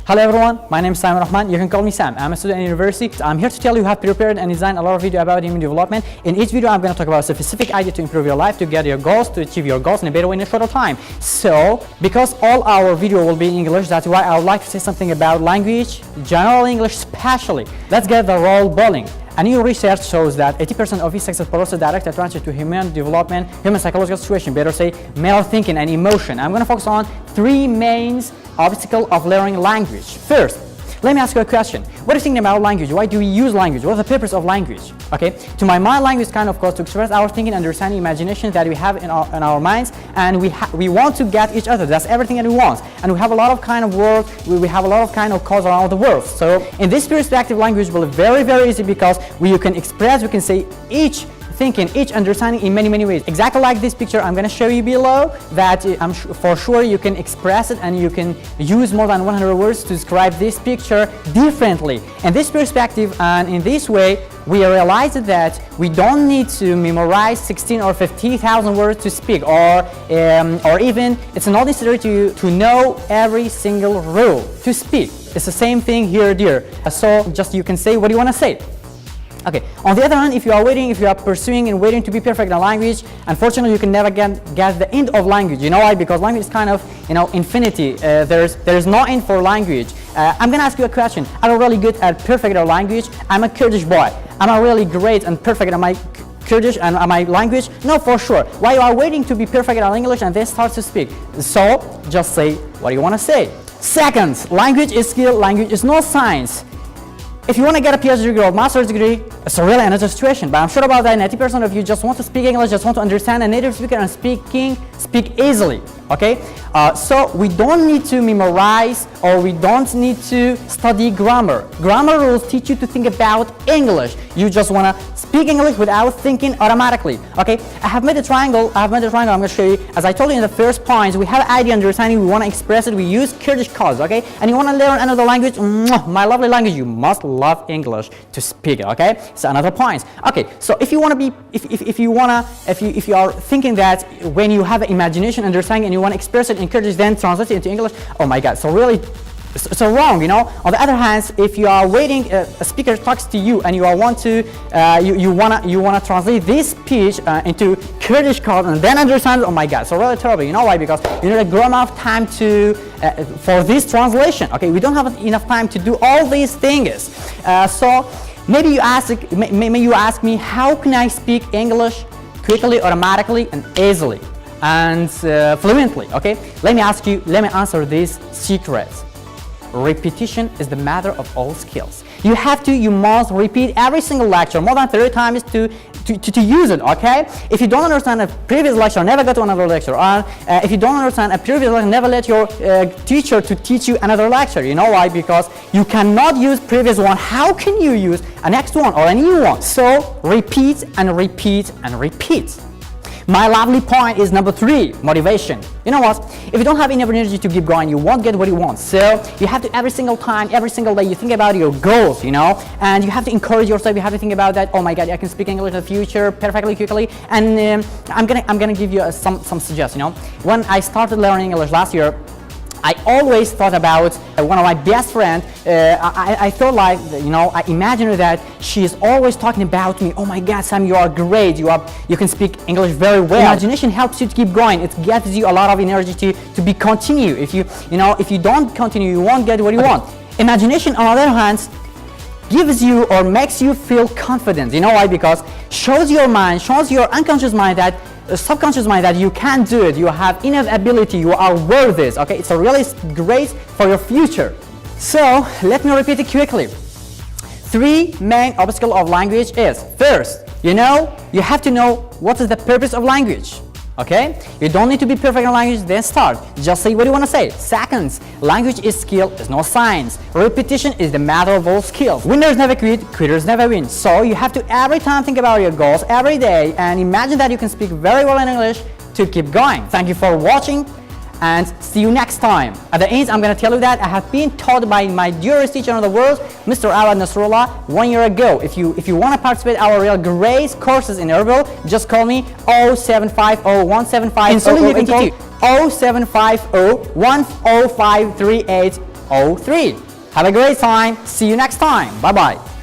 Hello everyone, my name is Simon Rahman. You can call me Sam. I'm a student at university. I'm here to tell you how I've prepared and designed a lot of video about human development. In each video, I'm going to talk about a specific idea to improve your life, to get your goals, to achieve your goals in a better way in a shorter time. So, because all our video will be in English, that's why I would like to say something about language, general English especially. Let's get the roll bowling. A new research shows that 80% of these success processes direct attention to human development, human psychological situation, better say mental thinking and emotion. I'm going to focus on three main obstacles of learning language. First, let me ask you a question. What do you think about language? Why do we use language? What is the purpose of language? Okay, to my mind, language is kind of, course, to express our thinking, understanding, imagination that we have in our minds, and we want to get each other. That's everything that we want, and we have a lot of kind of words. We have a lot of kind of cause around the world. So, in this perspective, language will be very, very easy because you can express, we can say each thinking, each understanding in many ways. Exactly like this picture I'm going to show you below, that for sure you can express it and you can use more than 100 words to describe this picture differently. In this perspective and in this way, we realized that we don't need to memorize 16 or 50,000 words to speak, or even it's not necessary to know every single rule to speak. It's the same thing here, dear. So just you can say what you want to say. Okay, on the other hand, if you are pursuing and waiting to be perfect in a language, unfortunately you can never get the end of language. You know why? Because language is kind of, infinity. There's no end for language. I'm gonna ask you a question. I'm really good at perfect at language. I'm a Kurdish boy. Am I really great and perfect at my Kurdish and my language? No, for sure. Why you are waiting to be perfect at English and then start to speak? So, just say what you want to say. Second, language is skill, language is no science. If you want to get a PhD degree or master's degree, it's really another situation. But I'm sure about that 90% of you just want to speak English, just want to understand a native speaker and speak easily. Okay? So we don't need to memorize or we don't need to study grammar. Grammar rules teach you to think about English. You just want to speak English without thinking automatically. Okay? I have made a triangle. I'm going to show you. As I told you in the first point, we have an idea, understanding, we want to express it. We use Kurdish codes. Okay? And you want to learn another language, my lovely language, you must love English to speak it. Okay? So another point. Okay, so if you want to be, if you are thinking that when you have an imagination, understanding, and you want to express it in Kurdish, then translate it into English, oh my God, so really, so wrong, On the other hand, if you are waiting, a speaker talks to you, and you want to translate this speech into Kurdish code and then understand, oh my God, so really terrible. You know why? Because you need a great amount of time for this translation. Okay, we don't have enough time to do all these things. So maybe you ask me, how can I speak English quickly, automatically, and easily, and fluently? Okay, let me answer these secrets. Repetition is the mother of all skills. You must repeat every single lecture more than 30 times to use it, okay? If you don't understand a previous lecture, never go to another lecture. Or if you don't understand a previous lecture, never let your teacher to teach you another lecture. You know why? Because you cannot use previous one. How can you use a next one or a new one? So repeat and repeat and repeat. My lovely point is number 3, motivation. You know what? If you don't have enough energy to keep going, you won't get what you want. So you have to every single time, every single day, you think about your goals, and you have to encourage yourself. You have to think about that. Oh my God, I can speak English in the future perfectly, quickly. And I'm gonna give you some suggestions. When I started learning English last year, I always thought about one of my best friends. I thought like, I imagined that she is always talking about me. Oh my God, Sam, you are great. You can speak English very well. Imagination helps you to keep going. It gives you a lot of energy to be continue. If you don't continue, you won't get what you want. Imagination, on the other hand, gives you or makes you feel confident. You know why? Because shows your unconscious mind that subconscious mind that you can do it, you have enough ability, you are worth this. Okay, it's a really great for your future. So let me repeat it quickly. 3 main obstacles of language is, first, you have to know what is the purpose of language. Okay, you don't need to be perfect in language, then start. Just say what you want to say. Second, language is skill, is no science. Repetition is the mother of all skills. Winners never quit, quitters never win. So you have to every time think about your goals every day and imagine that you can speak very well in English to keep going. Thank you for watching and see you next time. At the end, I'm going to tell you that I have been taught by my dearest teacher in the world, Mr. Awad Nasrullah, 1 year ago. If you want to participate in our real great courses in Erbil, just call me 0750-175-0082. 0750-10538 03. Have a great time. See you next time. Bye bye.